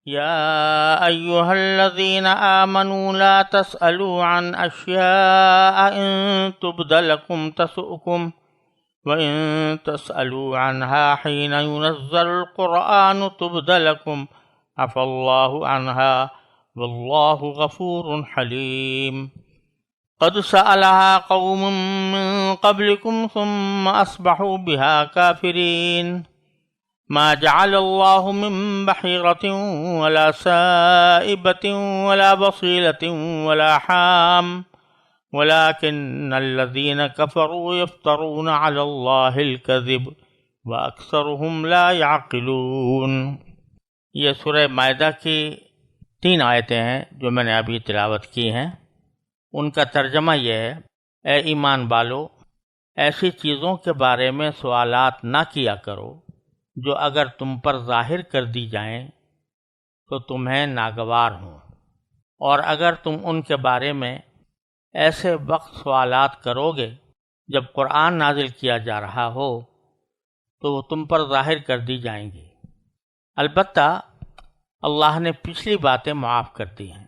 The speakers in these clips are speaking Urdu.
يا أيها الذين آمنوا لا تسألوا عن أشياء إن تبد لكم تسؤكم وإن تسألوا عنها حين ينزل القرآن تبد لكم عفى الله عنها والله غفور حليم قد سألها قوم من قبلكم ثم أصبحوا بها كافرين ما جعل الله من بحيرة ولا سائبة ولا بصيلة ولا حام ولكن الذين كفروا يفترون على الله الكذب وأكثرهم لا يعقلون۔ یہ سورہ مائدہ کی 3 آیتیں ہیں جو میں نے ابھی تلاوت کی ہیں۔ ان کا ترجمہ یہ ہے: اے ایمان والو، ایسی چیزوں کے بارے میں سوالات نہ کیا کرو جو اگر تم پر ظاہر کر دی جائیں تو تمہیں ناگوار ہوں، اور اگر تم ان کے بارے میں ایسے وقت سوالات کرو گے جب قرآن نازل کیا جا رہا ہو تو وہ تم پر ظاہر کر دی جائیں گی۔ البتہ اللہ نے پچھلی باتیں معاف کر دی ہیں،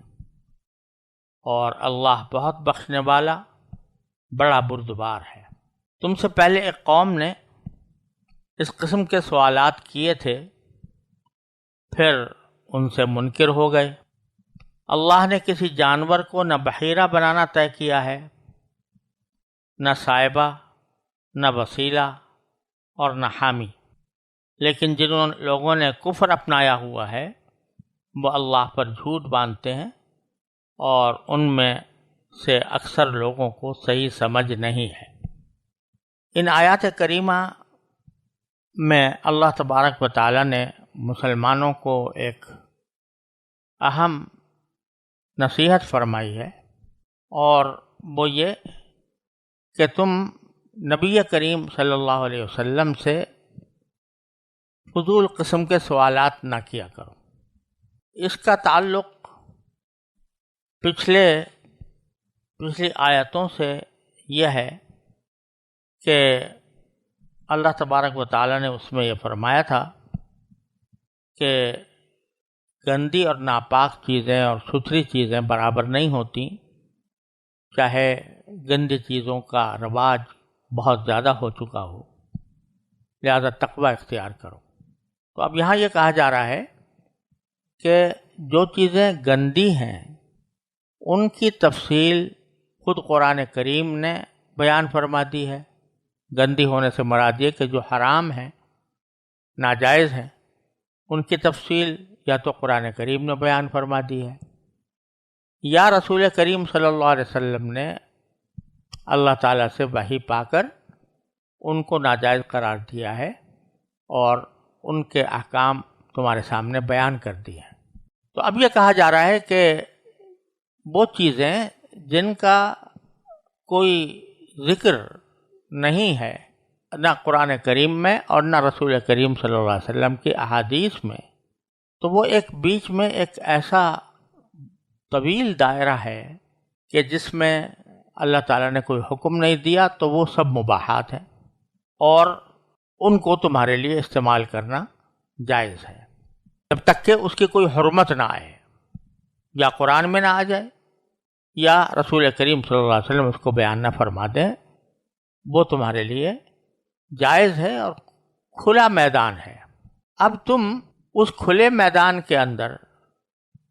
اور اللہ بہت بخشنے والا، بڑا بردبار ہے۔ تم سے پہلے ایک قوم نے اس قسم کے سوالات کیے تھے، پھر ان سے منکر ہو گئے۔ اللہ نے کسی جانور کو نہ بحیرہ بنانا طے کیا ہے، نہ سائبہ، نہ وسیلہ اور نہ حامی، لیکن جن لوگوں نے کفر اپنایا ہوا ہے وہ اللہ پر جھوٹ باندھتے ہیں، اور ان میں سے اکثر لوگوں کو صحیح سمجھ نہیں ہے۔ ان آیات کریمہ میں اللہ تبارک و تعالی نے مسلمانوں کو ایک اہم نصیحت فرمائی ہے، اور وہ یہ کہ تم نبی کریم صلی اللہ علیہ وسلم سے فضول قسم کے سوالات نہ کیا کرو۔ اس کا تعلق پچھلی آیتوں سے یہ ہے کہ اللہ تبارک و تعالی نے اس میں یہ فرمایا تھا کہ گندی اور ناپاک چیزیں اور ستھری چیزیں برابر نہیں ہوتی، چاہے گندی چیزوں کا رواج بہت زیادہ ہو چکا ہو، لہذا تقوی اختیار کرو۔ تو اب یہاں یہ کہا جا رہا ہے کہ جو چیزیں گندی ہیں ان کی تفصیل خود قرآن کریم نے بیان فرما دی ہے۔ گندی ہونے سے مراد یہ کہ جو حرام ہیں، ناجائز ہیں، ان کی تفصیل یا تو قرآن کریم نے بیان فرما دی ہے، یا رسول کریم صلی اللہ علیہ وسلم نے اللہ تعالیٰ سے وحی پا کر ان کو ناجائز قرار دیا ہے اور ان کے احکام تمہارے سامنے بیان کر دی ہیں۔ تو اب یہ کہا جا رہا ہے کہ وہ چیزیں جن کا کوئی ذکر نہیں ہے نہ قرآن کریم میں اور نہ رسول کریم صلی اللہ علیہ وسلم کی احادیث میں، تو وہ ایک بیچ میں ایک ایسا طویل دائرہ ہے کہ جس میں اللہ تعالیٰ نے کوئی حکم نہیں دیا تو وہ سب مباحات ہیں، اور ان کو تمہارے لیے استعمال کرنا جائز ہے جب تک کہ اس کی کوئی حرمت نہ آئے، یا قرآن میں نہ آ جائے یا رسول کریم صلی اللہ علیہ وسلم اس کو بیان نہ فرما دیں، وہ تمہارے لیے جائز ہے اور کھلا میدان ہے۔ اب تم اس کھلے میدان کے اندر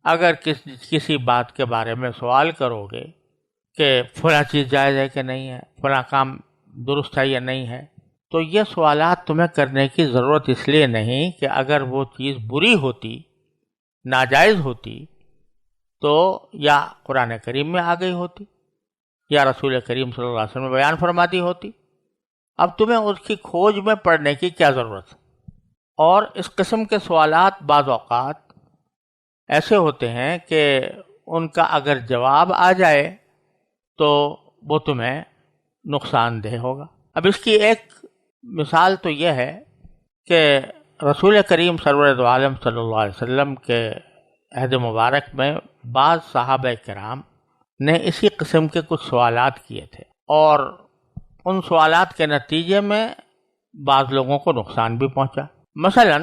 اگر کسی بات کے بارے میں سوال کرو گے کہ فلاں چیز جائز ہے کہ نہیں ہے، فلاں کام درست ہے یا نہیں ہے، تو یہ سوالات تمہیں کرنے کی ضرورت اس لیے نہیں کہ اگر وہ چیز بری ہوتی، ناجائز ہوتی، تو یا قرآن کریم میں آ گئی ہوتی یا رسول کریم صلی اللہ علیہ وسلم بیان فرما دی ہوتی۔ اب تمہیں اس کی کھوج میں پڑنے کی کیا ضرورت ہے؟ اور اس قسم کے سوالات بعض اوقات ایسے ہوتے ہیں کہ ان کا اگر جواب آ جائے تو وہ تمہیں نقصان دہ ہوگا۔ اب اس کی ایک مثال تو یہ ہے کہ رسول کریم سرور دو عالم صلی اللہ علیہ وسلم کے عہد مبارک میں بعض صحابہ کرام نے اسی قسم کے کچھ سوالات کیے تھے، اور ان سوالات کے نتیجے میں بعض لوگوں کو نقصان بھی پہنچا۔ مثلا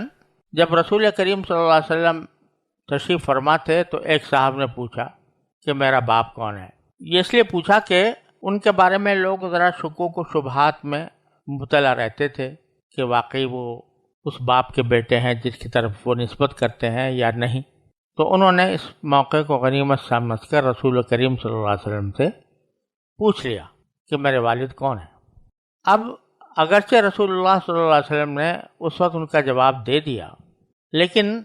جب رسول کریم صلی اللہ علیہ وسلم تشریف فرما تھے تو ایک صاحب نے پوچھا کہ میرا باپ کون ہے. یہ اس لیے پوچھا کہ ان کے بارے میں لوگ ذرا شکوک و شبہات میں مبتلا رہتے تھے کہ واقعی وہ اس باپ کے بیٹے ہیں جس کی طرف وہ نسبت کرتے ہیں یا نہیں. تو انہوں نے اس موقع کو غنیمت سمجھ کر رسول کریم صلی اللہ علیہ وسلم سے پوچھ لیا کہ میرے والد کون ہیں. اب اگرچہ رسول اللہ صلی اللہ علیہ وسلم نے اس وقت ان کا جواب دے دیا، لیکن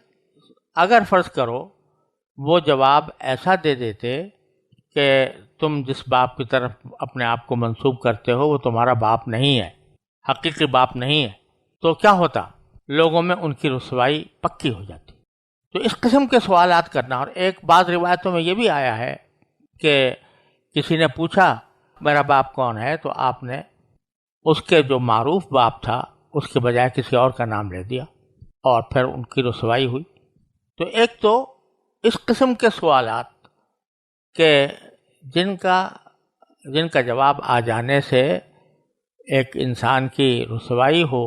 اگر فرض کرو وہ جواب ایسا دے دیتے کہ تم جس باپ کی طرف اپنے آپ کو منسوب کرتے ہو وہ تمہارا باپ نہیں ہے، حقیقی باپ نہیں ہے، تو کیا ہوتا؟ لوگوں میں ان کی رسوائی پکی ہو جاتی. تو اس قسم کے سوالات کرنا. اور ایک بعض روایتوں میں یہ بھی آیا ہے کہ کسی نے پوچھا میرا باپ کون ہے، تو آپ نے اس کے جو معروف باپ تھا اس کے بجائے کسی اور کا نام لے دیا اور پھر ان کی رسوائی ہوئی. تو ایک تو اس قسم کے سوالات کہ جن کا جواب آ جانے سے ایک انسان کی رسوائی ہو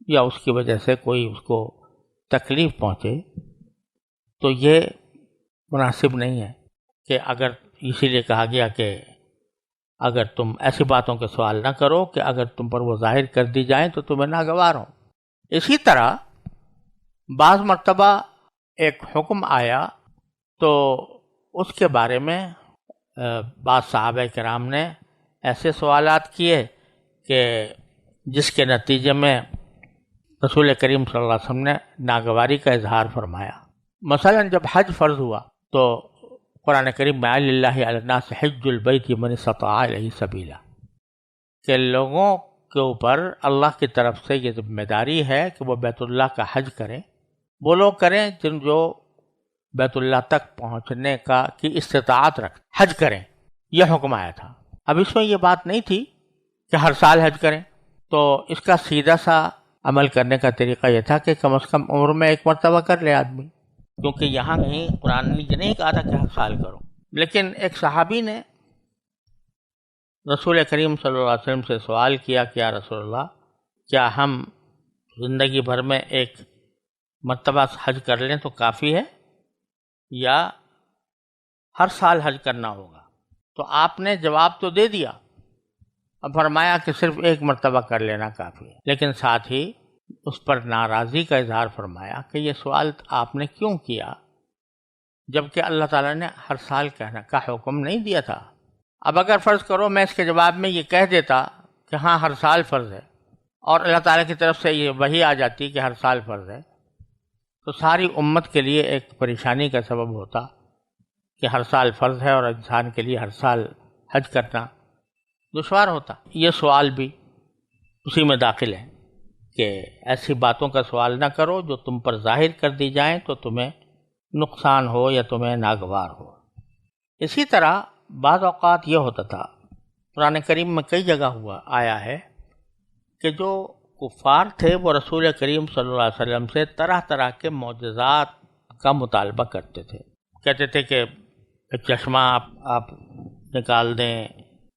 یا اس کی وجہ سے کوئی اس کو تکلیف پہنچے، تو یہ مناسب نہیں ہے. کہ اگر اسی لیے کہا گیا کہ اگر تم ایسی باتوں کے سوال نہ کرو کہ اگر تم پر وہ ظاہر کر دی جائیں تو تمہیں ناگوار ہو. اسی طرح بعض مرتبہ ایک حکم آیا تو اس کے بارے میں بعض صحابہ کرام نے ایسے سوالات کیے کہ جس کے نتیجے میں رسول کریم صلی اللہ علیہ وسلم نے ناگواری کا اظہار فرمایا. مثلا جب حج فرض ہوا تو قرآن کریم میں للہ علی الناس حج البیت من استطاع الیہ سبیلا، کہ لوگوں کے اوپر اللہ کی طرف سے یہ ذمہ داری ہے کہ وہ بیت اللہ کا حج کریں. وہ لوگ کریں جو بیت اللہ تک پہنچنے کی استطاعت رکھ حج کریں، یہ حکم آیا تھا. اب اس میں یہ بات نہیں تھی کہ ہر سال حج کریں. تو اس کا سیدھا سا عمل کرنے کا طریقہ یہ تھا کہ کم از کم عمر میں ایک مرتبہ کر لے آدمی، کیونکہ یہاں کہیں قرآن نے یہ نہیں کہا تھا کہ ہر سال کرو. لیکن ایک صحابی نے رسول کریم صلی اللہ علیہ وسلم سے سوال کیا کہ یا رسول اللہ، کیا ہم زندگی بھر میں ایک مرتبہ حج کر لیں تو کافی ہے یا ہر سال حج کرنا ہوگا؟ تو آپ نے جواب تو دے دیا، اب فرمایا کہ صرف ایک مرتبہ کر لینا کافی ہے، لیکن ساتھ ہی اس پر ناراضی کا اظہار فرمایا کہ یہ سوال آپ نے کیوں کیا جبکہ اللہ تعالیٰ نے ہر سال کہنے کا حکم نہیں دیا تھا. اب اگر فرض کرو میں اس کے جواب میں یہ کہہ دیتا کہ ہاں ہر سال فرض ہے اور اللہ تعالیٰ کی طرف سے یہ وحی آ جاتی کہ ہر سال فرض ہے، تو ساری امت کے لیے ایک پریشانی کا سبب ہوتا کہ ہر سال فرض ہے اور انسان کے لیے ہر سال حج کرنا دشوار ہوتا. یہ سوال بھی اسی میں داخل ہے کہ ایسی باتوں کا سوال نہ کرو جو تم پر ظاہر کر دی جائیں تو تمہیں نقصان ہو یا تمہیں ناگوار ہو. اسی طرح بعض اوقات یہ ہوتا تھا، قرآن کریم میں کئی جگہ آیا ہے کہ جو کفار تھے وہ رسول کریم صلی اللہ علیہ وسلم سے طرح طرح کے معجزات کا مطالبہ کرتے تھے. کہتے تھے کہ ایک چشمہ آپ نکال دیں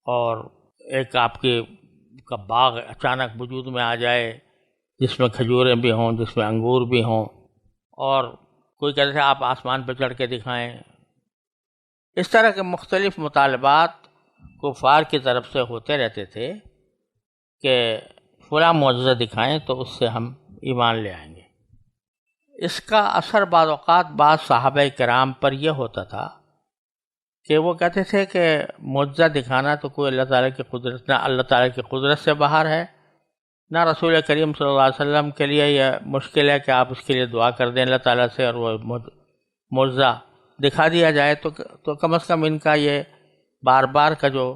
اور ایک آپ کا باغ اچانک وجود میں آ جائے جس میں کھجوریں بھی ہوں، جس میں انگور بھی ہوں، اور کوئی کہتے تھے آپ آسمان پہ چڑھ کے دکھائیں. اس طرح کے مختلف مطالبات کفار کی طرف سے ہوتے رہتے تھے کہ فلاں معجزہ دکھائیں تو اس سے ہم ایمان لے آئیں گے. اس کا اثر بعض اوقات بعض صحابہ کرام پر یہ ہوتا تھا کہ وہ کہتے تھے کہ معجزہ دکھانا تو کوئی اللہ تعالیٰ کی قدرت، نہ اللہ تعالیٰ کی قدرت سے باہر ہے، نہ رسول کریم صلی اللہ علیہ وسلم کے لیے یہ مشکل ہے کہ آپ اس کے لیے دعا کر دیں اللہ تعالیٰ سے اور وہ معجزہ دکھا دیا جائے تو کم از کم ان کا یہ بار بار کا جو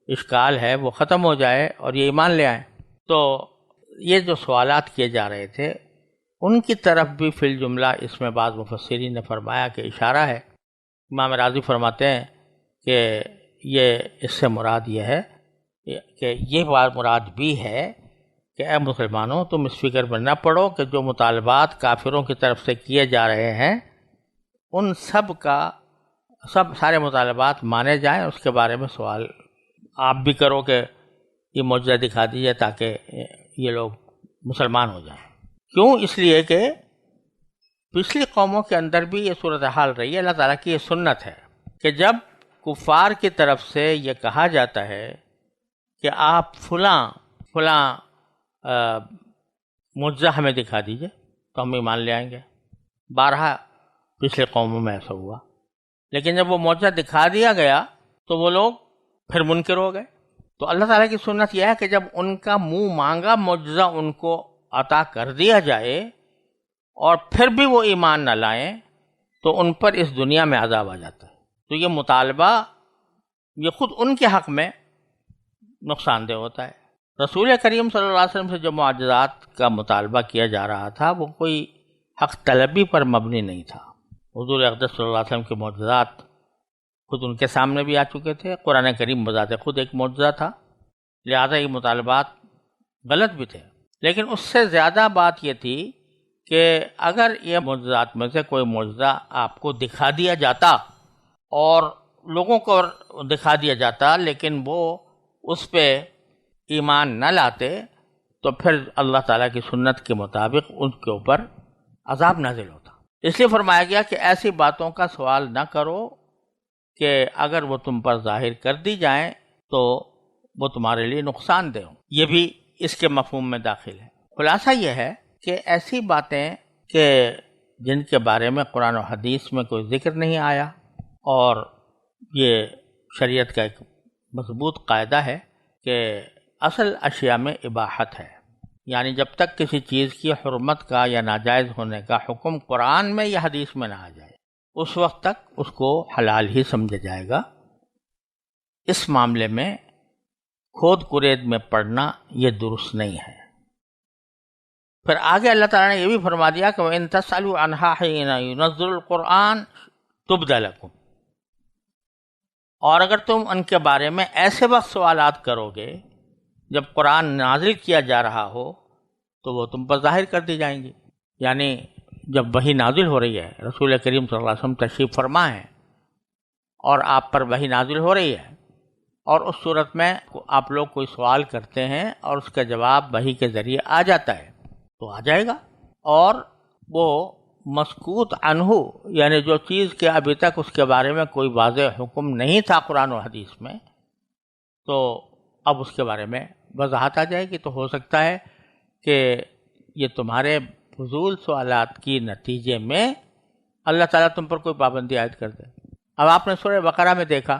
اشکال ہے وہ ختم ہو جائے اور یہ ایمان لے آئیں. تو یہ جو سوالات کیے جا رہے تھے ان کی طرف بھی فی الجملہ اس میں بعض مفسرین نے فرمایا کہ اشارہ ہے. امام راضی فرماتے ہیں کہ یہ اس سے مراد یہ ہے کہ یہ بات مراد بھی ہے کہ اے مسلمانوں تم اس فکر میں نہ پڑو کہ جو مطالبات کافروں کی طرف سے کیے جا رہے ہیں ان سارے مطالبات مانے جائیں. اس کے بارے میں سوال آپ بھی کرو کہ یہ معجزہ دکھا دیجیے تاکہ یہ لوگ مسلمان ہو جائیں. کیوں؟ اس لیے کہ پچھلی قوموں کے اندر بھی یہ صورتحال رہی ہے. اللہ تعالیٰ کی یہ سنت ہے کہ جب کفار کی طرف سے یہ کہا جاتا ہے کہ آپ فلاں معجزہ ہمیں دکھا دیجئے تو ہم ایمان لے آئیں گے. بارہا پچھلے قوموں میں ایسا ہوا، لیکن جب وہ معجزہ دکھا دیا گیا تو وہ لوگ پھر منکر ہو گئے. تو اللہ تعالیٰ کی سنت یہ ہے کہ جب ان کا منہ مانگا معجزہ ان کو عطا کر دیا جائے اور پھر بھی وہ ایمان نہ لائیں تو ان پر اس دنیا میں عذاب آ جاتا ہے. تو یہ مطالبہ یہ خود ان کے حق میں نقصان دہ ہوتا ہے. رسول کریم صلی اللہ علیہ وسلم سے جو معجزات کا مطالبہ کیا جا رہا تھا وہ کوئی حق طلبی پر مبنی نہیں تھا. حضور اقدس صلی اللہ علیہ وسلم کے معجزات خود ان کے سامنے بھی آ چکے تھے. قرآن کریم بذات خود ایک معجزہ تھا، لہذا یہ مطالبات غلط بھی تھے. لیکن اس سے زیادہ بات یہ تھی کہ اگر یہ معجزات میں سے کوئی معجزہ آپ کو دکھا دیا جاتا اور لوگوں کو دکھا دیا جاتا لیکن وہ اس پہ ایمان نہ لاتے تو پھر اللہ تعالیٰ کی سنت کے مطابق ان کے اوپر عذاب نازل ہوتا. اس لیے فرمایا گیا کہ ایسی باتوں کا سوال نہ کرو کہ اگر وہ تم پر ظاہر کر دی جائیں تو وہ تمہارے لیے نقصان دہ ہوں. یہ بھی اس کے مفہوم میں داخل ہے. خلاصہ یہ ہے کہ ایسی باتیں کہ جن کے بارے میں قرآن و حدیث میں کوئی ذکر نہیں آیا، اور یہ شریعت کا ایک مضبوط قاعدہ ہے کہ اصل اشیاء میں اباحت ہے، یعنی جب تک کسی چیز کی حرمت کا یا ناجائز ہونے کا حکم قرآن میں یا حدیث میں نہ آ جائے اس وقت تک اس کو حلال ہی سمجھا جائے گا. اس معاملے میں کھود کرید میں پڑنا یہ درست نہیں ہے. پھر آگے اللہ تعالیٰ نے یہ بھی فرما دیا کہ وَإِن تَسْأَلُوا عَنْهَا حِينَ يُنَزِّلُ الْقُرْآنَ تُبْدَ لَكُمْ، اور اگر تم ان کے بارے میں ایسے وقت سوالات کرو گے جب قرآن نازل کیا جا رہا ہو تو وہ تم پر ظاہر کر دی جائیں گی. یعنی جب وحی نازل ہو رہی ہے، رسول کریم صلی اللہ علیہ وسلم تشریف فرما ہے اور آپ پر وحی نازل ہو رہی ہے، اور اس صورت میں آپ لوگ کوئی سوال کرتے ہیں اور اس کا جواب وحی کے ذریعے آ جاتا ہے تو آ جائے گا. اور وہ مسکوت عنہ، یعنی جو چیز کہ ابھی تک اس کے بارے میں کوئی واضح حکم نہیں تھا قرآن و حدیث میں، تو اب اس کے بارے میں وضاحت آ جائے گی. تو ہو سکتا ہے کہ یہ تمہارے فضول سوالات کی نتیجے میں اللہ تعالیٰ تم پر کوئی پابندی عائد کر دے. اب آپ نے سورہ بقرہ میں دیکھا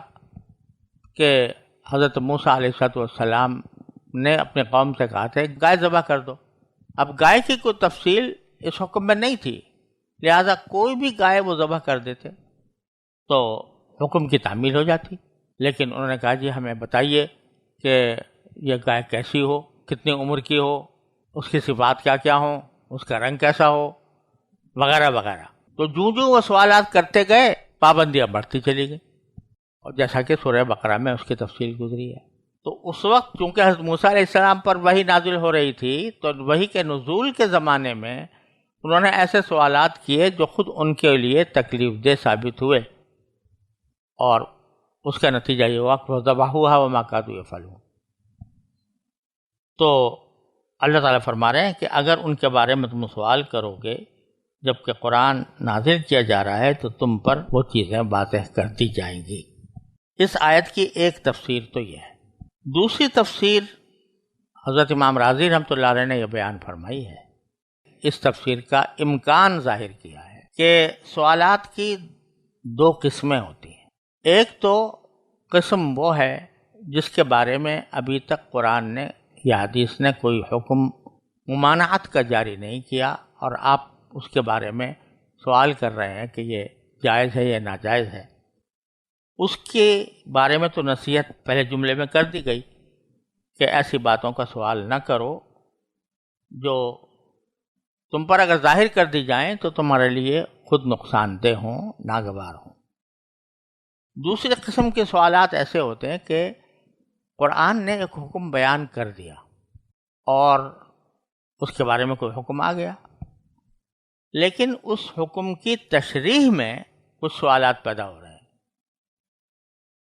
کہ حضرت موسیٰ علیہ السلام نے اپنے قوم سے کہا تھا گائے ذبح کر دو. اب گائے کی کوئی تفصیل اس حکم میں نہیں تھی، لہذا کوئی بھی گائے وہ ذبح کر دیتے تو حکم کی تعمیل ہو جاتی. لیکن انہوں نے کہا جی ہمیں بتائیے کہ یہ گائے کیسی ہو، کتنی عمر کی ہو، اس کی صفات کیا کیا ہوں، اس کا رنگ کیسا ہو، وغیرہ وغیرہ. تو جو وہ سوالات کرتے گئے پابندیاں بڑھتی چلی گئی، اور جیسا کہ سورہ بقرہ میں اس کی تفصیل گزری ہے. تو اس وقت چونکہ حضرت موسیٰ علیہ السلام پر وحی نازل ہو رہی تھی تو وحی کے نزول کے زمانے میں انہوں نے ایسے سوالات کیے جو خود ان کے لیے تکلیف دہ ثابت ہوئے، اور اس کا نتیجہ یہ ہوا کہ وَذَبَحُوهَا وَمَا كَادُوا يَفْعَلُونَ. تو اللہ تعالیٰ فرما رہے ہیں کہ اگر ان کے بارے میں تم سوال کرو گے جب کہ قرآن نازل کیا جا رہا ہے تو تم پر وہ چیزیں واضح کر دی جائیں گی. اس آیت کی ایک تفسیر تو یہ ہے. دوسری تفسیر حضرت امام راضی رحمۃ اللہ علیہ نے یہ بیان فرمائی ہے، اس تفسیر کا امکان ظاہر کیا ہے کہ سوالات کی دو قسمیں ہوتی ہیں. ایک تو قسم وہ ہے جس کے بارے میں ابھی تک قرآن نے یا حدیث نے کوئی حکم ممانعت کا جاری نہیں کیا، اور آپ اس کے بارے میں سوال کر رہے ہیں کہ یہ جائز ہے یا ناجائز ہے. اس کے بارے میں تو نصیحت پہلے جملے میں کر دی گئی کہ ایسی باتوں کا سوال نہ کرو جو تم پر اگر ظاہر کر دی جائیں تو تمہارے لیے خود نقصان دہ ہوں، ناگوار ہوں. دوسری قسم کے سوالات ایسے ہوتے ہیں کہ قرآن نے ایک حکم بیان کر دیا اور اس کے بارے میں کوئی حکم آ گیا، لیکن اس حکم کی تشریح میں کچھ سوالات پیدا ہو رہے ہیں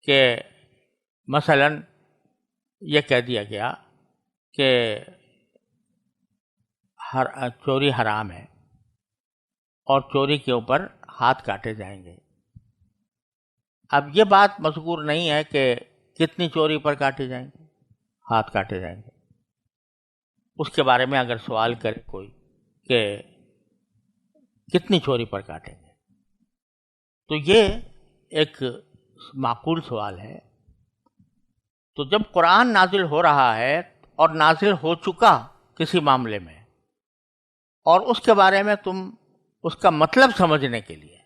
کہ مثلا یہ کہہ دیا گیا کہ چوری حرام ہے، اور چوری کے اوپر ہاتھ کاٹے جائیں گے۔ اب یہ بات مذکور نہیں ہے کہ کتنی چوری پر کاٹے جائیں گے، ہاتھ کاٹے جائیں گے۔ اس کے بارے میں اگر سوال کرے کوئی کہ کتنی چوری پر کاٹیں گے، تو یہ ایک معقول سوال ہے۔ تو جب قرآن نازل ہو رہا ہے اور نازل ہو چکا کسی معاملے میں، اور اس کے بارے میں تم اس کا مطلب سمجھنے کے لیے،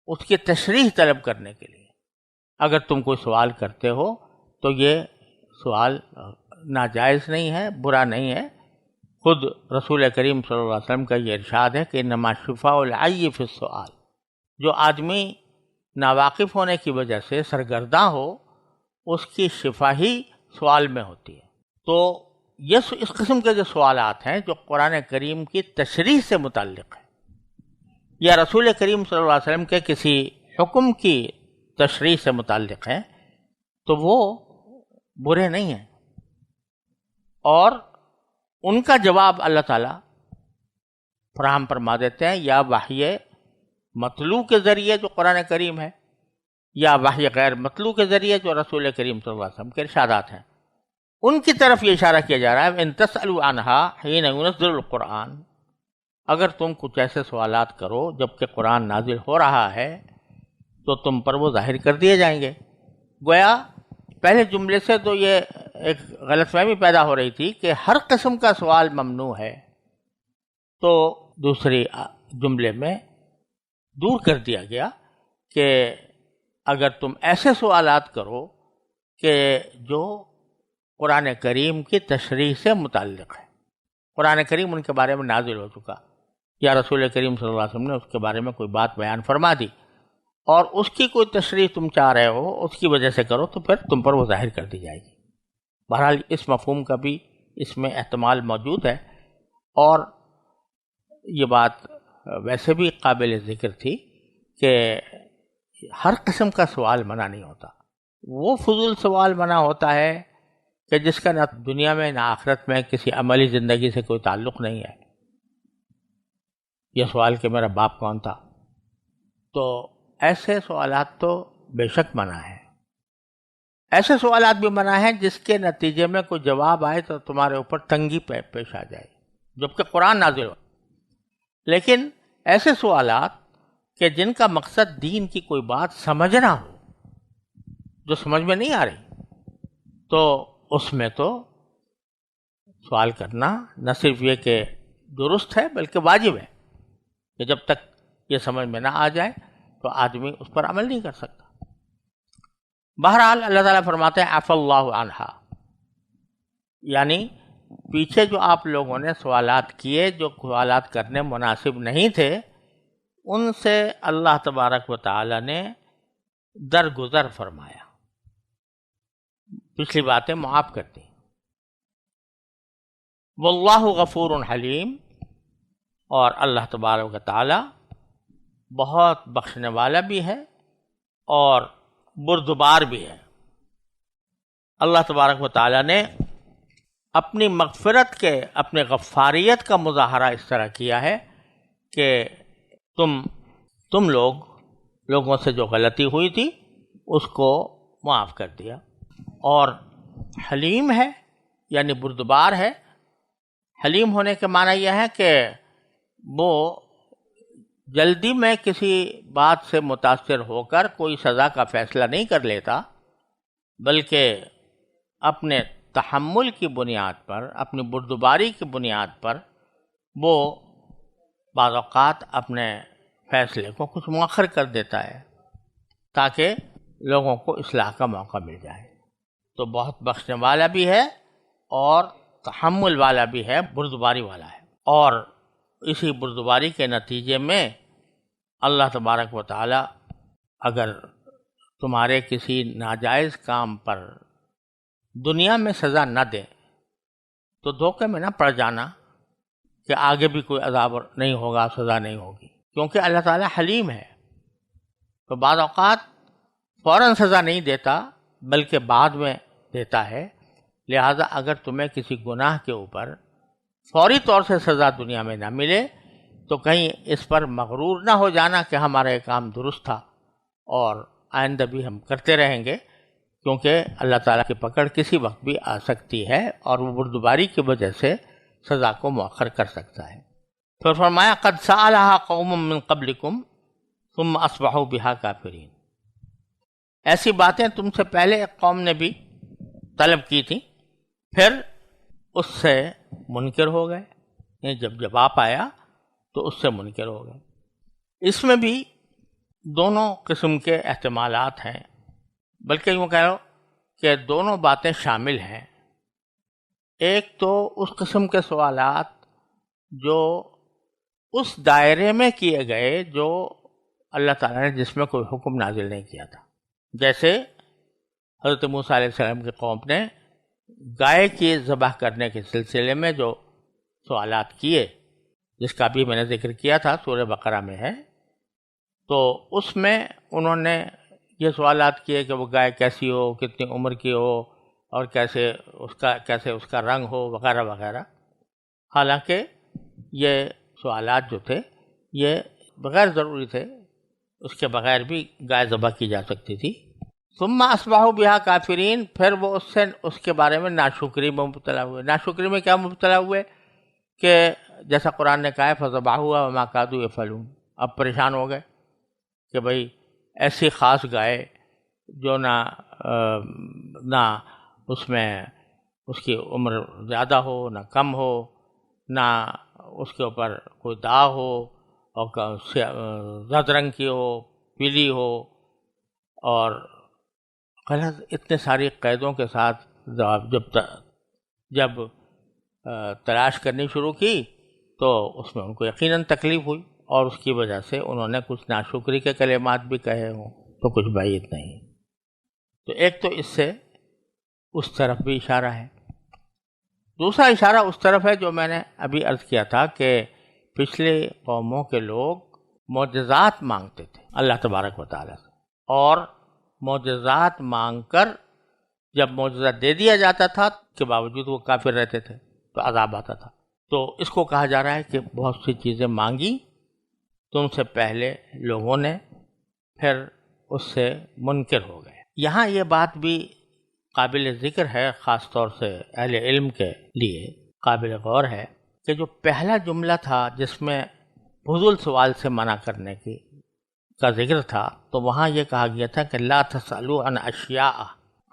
اس کی تشریح طلب کرنے کے لیے اگر تم کوئی سوال کرتے ہو تو یہ سوال ناجائز نہیں ہے، برا نہیں ہے۔ خود رسول کریم صلی اللہ علیہ وسلم کا یہ ارشاد ہے کہ انما شفاء العی فی السؤال، جو آدمی ناواقف ہونے کی وجہ سے سرگرداں ہو، اس کی شفا ہی سوال میں ہوتی ہے۔ تو یہ اس قسم کے جو سوالات ہیں جو قرآن کریم کی تشریح سے متعلق ہے یا رسول کریم صلی اللہ علیہ وسلم کے کسی حکم کی تشریح سے متعلق ہے، تو وہ برے نہیں ہیں، اور ان کا جواب اللہ تعالیٰ فراہم فرما دیتے ہیں، یا وحی مطلوع کے ذریعے جو قرآن کریم ہے، یا وحی غیر مطلوع کے ذریعے جو رسول کریم صلی اللہ علیہ وسلم کے ارشادات ہیں، ان کی طرف یہ اشارہ کیا جا رہا ہے ان تسألوا عنہا حین ینزل القرآن، اگر تم کچھ ایسے سوالات کرو جبکہ قرآن نازل ہو رہا ہے تو تم پر وہ ظاہر کر دیے جائیں گے۔ گویا پہلے جملے سے تو یہ ایک غلط فہمی پیدا ہو رہی تھی کہ ہر قسم کا سوال ممنوع ہے، تو دوسری جملے میں دور کر دیا گیا کہ اگر تم ایسے سوالات کرو کہ جو قرآن کریم کی تشریح سے متعلق ہے، قرآن کریم ان کے بارے میں نازل ہو چکا، یا رسول کریم صلی اللہ علیہ وسلم نے اس کے بارے میں کوئی بات بیان فرما دی اور اس کی کوئی تشریح تم چاہ رہے ہو، اس کی وجہ سے کرو، تو پھر تم پر وہ ظاہر کر دی جائے گی۔ بہرحال اس مفہوم کا بھی اس میں احتمال موجود ہے، اور یہ بات ویسے بھی قابل ذکر تھی کہ ہر قسم کا سوال منع نہیں ہوتا، وہ فضول سوال منع ہوتا ہے کہ جس کا نہ دنیا میں نہ آخرت میں کسی عملی زندگی سے کوئی تعلق نہیں ہے۔ یہ سوال کہ میرا باپ کون تھا، تو ایسے سوالات تو بے شک منع ہیں۔ ایسے سوالات بھی منع ہیں جس کے نتیجے میں کوئی جواب آئے تو تمہارے اوپر تنگی پیش آ جائے جبکہ قرآن نازل ہو۔ لیکن ایسے سوالات کہ جن کا مقصد دین کی کوئی بات سمجھنا ہو، جو سمجھ میں نہیں آ رہی، تو اس میں تو سوال کرنا نہ صرف یہ کہ درست ہے بلکہ واجب ہے، کہ جب تک یہ سمجھ میں نہ آ جائے تو آدمی اس پر عمل نہیں کر سکتا۔ بہرحال اللہ تعالیٰ فرماتے ہیں عفا اللہ عنہا، یعنی پیچھے جو آپ لوگوں نے سوالات کیے جو سوالات کرنے مناسب نہیں تھے، ان سے اللہ تبارک و تعالی نے درگزر فرمایا، پچھلی باتیں معاف کر دی۔ واللہ غفور حلیم، اور اللہ تبارک و تعالی بہت بخشنے والا بھی ہے اور بردبار بھی ہے۔ اللہ تبارک و تعالی نے اپنی مغفرت کے، اپنے غفاریت کا مظاہرہ اس طرح کیا ہے کہ تم لوگوں سے جو غلطی ہوئی تھی اس کو معاف کر دیا، اور حلیم ہے یعنی بردبار ہے۔ حلیم ہونے کے معنی یہ ہے کہ وہ جلدی میں کسی بات سے متاثر ہو کر کوئی سزا کا فیصلہ نہیں کر لیتا، بلکہ اپنے تحمل کی بنیاد پر، اپنی بردباری کی بنیاد پر وہ بعض اوقات اپنے فیصلے کو کچھ مؤخر کر دیتا ہے تاکہ لوگوں کو اصلاح کا موقع مل جائے۔ تو بہت بخشنے والا بھی ہے اور تحمل والا بھی ہے، بردباری والا ہے، اور اسی بردباری کے نتیجے میں اللہ تبارک و تعالی اگر تمہارے کسی ناجائز کام پر دنیا میں سزا نہ دے تو دھوکے میں نہ پڑ جانا کہ آگے بھی کوئی عذاب نہیں ہوگا، سزا نہیں ہوگی، کیونکہ اللہ تعالی حلیم ہے۔ تو بعض اوقات فوراً سزا نہیں دیتا بلکہ بعد میں دیتا ہے، لہذا اگر تمہیں کسی گناہ کے اوپر فوری طور سے سزا دنیا میں نہ ملے تو کہیں اس پر مغرور نہ ہو جانا کہ ہمارا یہ کام درست تھا اور آئندہ بھی ہم کرتے رہیں گے، کیونکہ اللہ تعالیٰ کی پکڑ کسی وقت بھی آ سکتی ہے اور وہ بردباری کی وجہ سے سزا کو مؤخر کر سکتا ہے۔ پھر فرمایا قد سألها قوم من قبلکم ثم اصبحوا بها کافرین، ایسی باتیں تم سے پہلے ایک قوم نے بھی طلب کی تھی، پھر اس سے منکر ہو گئے، جب جواب آیا تو اس سے منکر ہو گئے۔ اس میں بھی دونوں قسم کے احتمالات ہیں، بلکہ یوں کہہ لو کہ دونوں باتیں شامل ہیں۔ ایک تو اس قسم کے سوالات جو اس دائرے میں کیے گئے جو اللہ تعالیٰ نے جس میں کوئی حکم نازل نہیں کیا تھا، جیسے حضرت موسیٰ علیہ السلام کی قوم نے گائے کی ذبح کرنے کے سلسلے میں جو سوالات کیے، جس کا بھی میں نے ذکر کیا تھا، سورہ بقرہ میں ہے، تو اس میں انہوں نے یہ سوالات کیے کہ وہ گائے کیسی ہو، کتنی عمر کی ہو، اور کیسے اس کا رنگ ہو، وغیرہ وغیرہ۔ حالانکہ یہ سوالات جو تھے یہ بغیر ضروری تھے، اس کے بغیر بھی گائے ذبح کی جا سکتی تھی۔ ثم اصبحوا بها کافرین، پھر وہ اس کے بارے میں ناشکری میں مبتلا ہوئے۔ ناشکری میں کیا مبتلا ہوئے کہ جیسا قرآن نے کہا ہے فذبحوها وما كادوا يفعلون، اب پریشان ہو گئے کہ بھئی ایسی خاص گائے جو نہ اس میں اس کی عمر زیادہ ہو، نہ کم ہو، نہ اس کے اوپر کوئی داغ ہو، اور زرد رنگ کی ہو، پیلی ہو، اور غلط اتنے ساری قیدوں کے ساتھ جب تلاش کرنی شروع کی تو اس میں ان کو یقیناً تکلیف ہوئی، اور اس کی وجہ سے انہوں نے کچھ ناشکری کے کلمات بھی کہے ہوں تو کچھ بعید نہیں۔ تو ایک تو اس سے اس طرف بھی اشارہ ہے۔ دوسرا اشارہ اس طرف ہے جو میں نے ابھی عرض کیا تھا کہ پچھلے قوموں کے لوگ معجزات مانگتے تھے اللہ تبارک و تعالیٰ سے، اور معجزات مانگ کر جب معجزہ دے دیا جاتا تھا کے باوجود وہ کافر رہتے تھے تو عذاب آتا تھا۔ تو اس کو کہا جا رہا ہے کہ بہت سی چیزیں مانگی تم سے پہلے لوگوں نے، پھر اس سے منکر ہو گئے۔ یہاں یہ بات بھی قابل ذکر ہے، خاص طور سے اہل علم کے لیے قابل غور ہے کہ جو پہلا جملہ تھا جس میں فضول سوال سے منع کرنے کا ذکر تھا، تو وہاں یہ کہا گیا تھا کہ لا تسألوا عن اشیاء،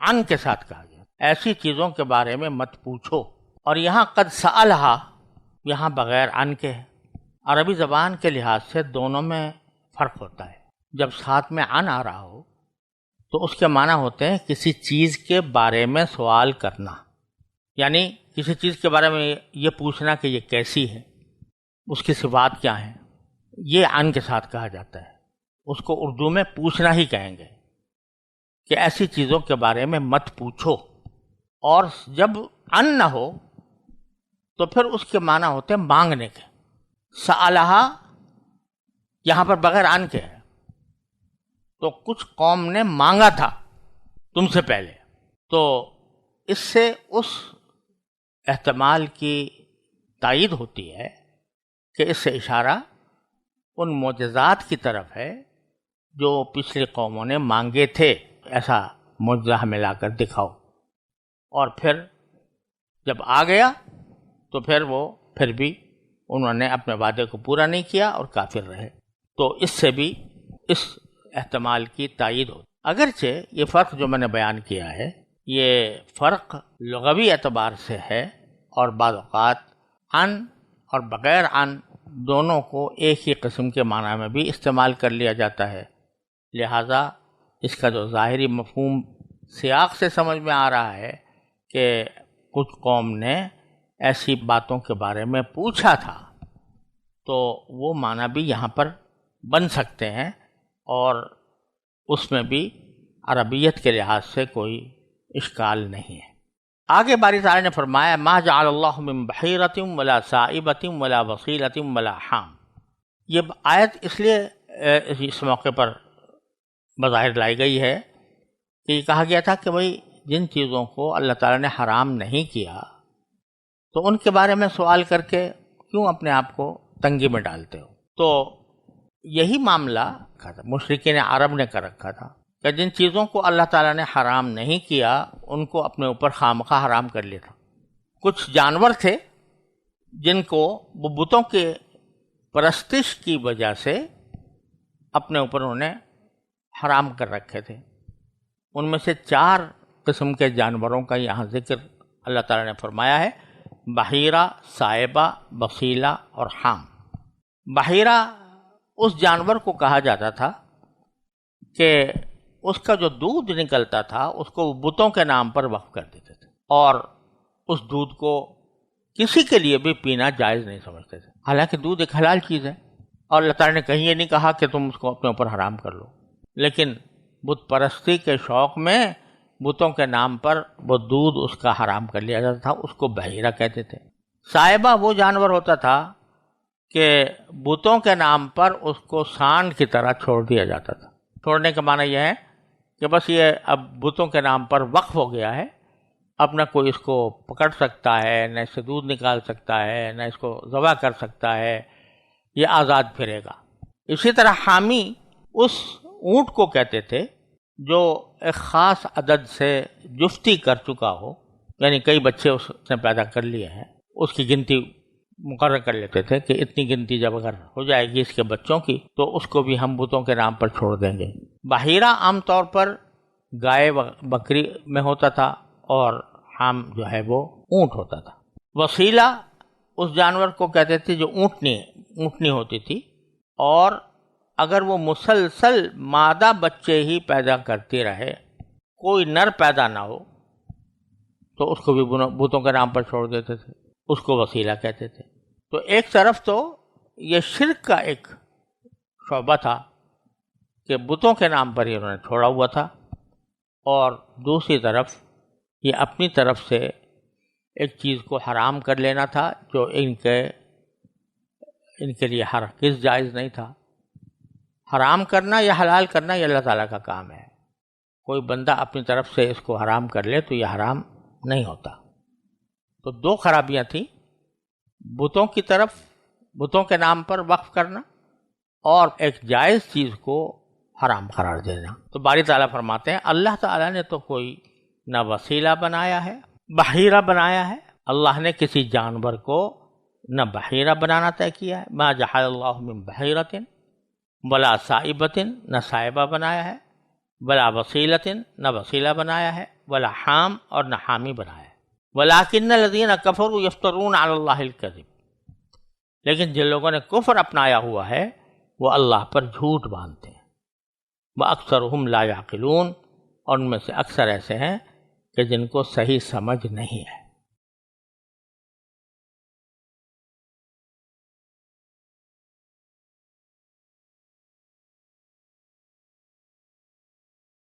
عن کے ساتھ کہا گیا، ایسی چیزوں کے بارے میں مت پوچھو۔ اور یہاں قد سألہا، یہاں بغیر عن کے ہے۔ عربی زبان کے لحاظ سے دونوں میں فرق ہوتا ہے۔ جب ساتھ میں عن آ رہا ہو تو اس کے معنی ہوتے ہیں کسی چیز کے بارے میں سوال کرنا، یعنی کسی چیز کے بارے میں یہ پوچھنا کہ یہ کیسی ہے، اس کی صفات کیا ہیں، یہ عن کے ساتھ کہا جاتا ہے۔ اس کو اردو میں پوچھنا ہی کہیں گے کہ ایسی چیزوں کے بارے میں مت پوچھو۔ اور جب عن نہ ہو تو پھر اس کے معنی ہوتے ہیں مانگنے کے۔ سألہا یہاں پر بغیر عن کے ہے، تو کچھ قوم نے مانگا تھا تم سے پہلے، تو اس سے اس احتمال کی تائید ہوتی ہے کہ اس سے اشارہ ان معجزات کی طرف ہے جو پچھلی قوموں نے مانگے تھے، ایسا معجزہ ہمیں لا کر دکھاؤ، اور پھر جب آ گیا تو پھر بھی انہوں نے اپنے وعدے کو پورا نہیں کیا اور کافر رہے۔ تو اس سے بھی اس احتمال کی تائید ہوتی۔ اگرچہ یہ فرق جو میں نے بیان کیا ہے یہ فرق لغوی اعتبار سے ہے، اور بعض اوقات عن اور بغیر عن دونوں کو ایک ہی قسم کے معنی میں بھی استعمال کر لیا جاتا ہے، لہذا اس کا جو ظاہری مفہوم سیاق سے سمجھ میں آ رہا ہے کہ کچھ قوم نے ایسی باتوں کے بارے میں پوچھا تھا، تو وہ معنی بھی یہاں پر بن سکتے ہیں، اور اس میں بھی عربیت کے لحاظ سے کوئی اشکال نہیں ہے۔ آگے باری تعالیٰ نے فرمایا ما جعل اللہ من بحیرۃ ولا سائبۃ ولا وصیلۃ ولا حام۔ یہ آیت اس لیے اس موقع پر بظاہر لائی گئی ہے کہ یہ کہا گیا تھا کہ بھئی جن چیزوں کو اللہ تعالیٰ نے حرام نہیں کیا تو ان کے بارے میں سوال کر کے کیوں اپنے آپ کو تنگی میں ڈالتے ہو۔ تو یہی معاملہ مشرکین عرب نے کر رکھا تھا کہ جن چیزوں کو اللہ تعالیٰ نے حرام نہیں کیا ان کو اپنے اوپر خامخواہ حرام کر لیا تھا۔ کچھ جانور تھے جن کو وہ بتوں کے پرستش کی وجہ سے اپنے اوپر انہوں نے حرام کر رکھے تھے۔ ان میں سے 4 قسم کے جانوروں کا یہاں ذکر اللہ تعالیٰ نے فرمایا ہے، بحیرہ، سائبہ، وسیلہ اور حام۔ بحیرہ اس جانور کو کہا جاتا تھا کہ اس کا جو دودھ نکلتا تھا اس کو وہ بتوں کے نام پر وقف کر دیتے تھے، اور اس دودھ کو کسی کے لیے بھی پینا جائز نہیں سمجھتے تھے، حالانکہ دودھ ایک حلال چیز ہے، اور اللہ تعالیٰ نے کہیں یہ نہیں کہا کہ تم اس کو اپنے اوپر حرام کر لو، لیکن بت پرستی کے شوق میں بتوں کے نام پر وہ دودھ اس کا حرام کر لیا جاتا تھا، اس کو بحیرہ کہتے تھے۔ سائبہ وہ جانور ہوتا تھا کہ بتوں کے نام پر اس کو سانڈ کی طرح چھوڑ دیا جاتا تھا۔ چھوڑنے کا معنی یہ ہے کہ بس یہ اب بتوں کے نام پر وقف ہو گیا ہے، اب نہ کوئی اس کو پکڑ سکتا ہے، نہ اس سے دودھ نکال سکتا ہے، نہ اس کو ذبح کر سکتا ہے، یہ آزاد پھرے گا۔ اسی طرح حامی اس اونٹ کو کہتے تھے جو ایک خاص عدد سے جفتی کر چکا ہو، یعنی کئی بچے اس نے پیدا کر لیے ہیں، اس کی گنتی مقرر کر لیتے تھے کہ اتنی گنتی جب اگر ہو جائے گی اس کے بچوں کی تو اس کو بھی ہم بتوں کے نام پر چھوڑ دیں گے۔ بحیرہ عام طور پر گائے بکری میں ہوتا تھا، اور حام جو ہے وہ اونٹ ہوتا تھا۔ وسیلہ اس جانور کو کہتے تھے جو اونٹنی ہوتی تھی، اور اگر وہ مسلسل مادہ بچے ہی پیدا کرتی رہے، کوئی نر پیدا نہ ہو، تو اس کو بھی بتوں کے نام پر چھوڑ دیتے تھے، اس کو وسیلہ کہتے تھے۔ تو ایک طرف تو یہ شرک کا ایک شعبہ تھا کہ بتوں کے نام پر ہی انہوں نے چھوڑا ہوا تھا، اور دوسری طرف یہ اپنی طرف سے ایک چیز کو حرام کر لینا تھا جو ان کے لیے ہرگز جائز نہیں تھا۔ حرام کرنا یا حلال کرنا یہ اللہ تعالیٰ کا کام ہے، کوئی بندہ اپنی طرف سے اس کو حرام کر لے تو یہ حرام نہیں ہوتا۔ تو 2 خرابیاں تھیں، بتوں کی طرف بتوں کے نام پر وقف کرنا، اور ایک جائز چیز کو حرام قرار دینا۔ تو باری تعالیٰ فرماتے ہیں اللہ تعالیٰ نے تو کوئی نہ وسیلہ بنایا ہے، بحیرہ بنایا ہے، اللہ نے کسی جانور کو نہ بحیرہ بنانا طے کیا ہے، ما جعل اللہ من بحیرۃ ولا صائبۃ، نہ صائبہ بنایا ہے، ولا وسیلۃ، نہ وسیلہ بنایا ہے، ولا حام، اور نہ حامی بنایا ہے، ولکن الذین کفروا یفترون علی اللہ الکذب، لیکن جن لوگوں نے کفر اپنایا ہوا ہے وہ اللہ پر جھوٹ باندھتے ہیں۔ وَأَكْثَرُهُمْ لَا يَعْقِلُونَ، اور ان میں سے اکثر ایسے ہیں کہ جن کو صحیح سمجھ نہیں ہے۔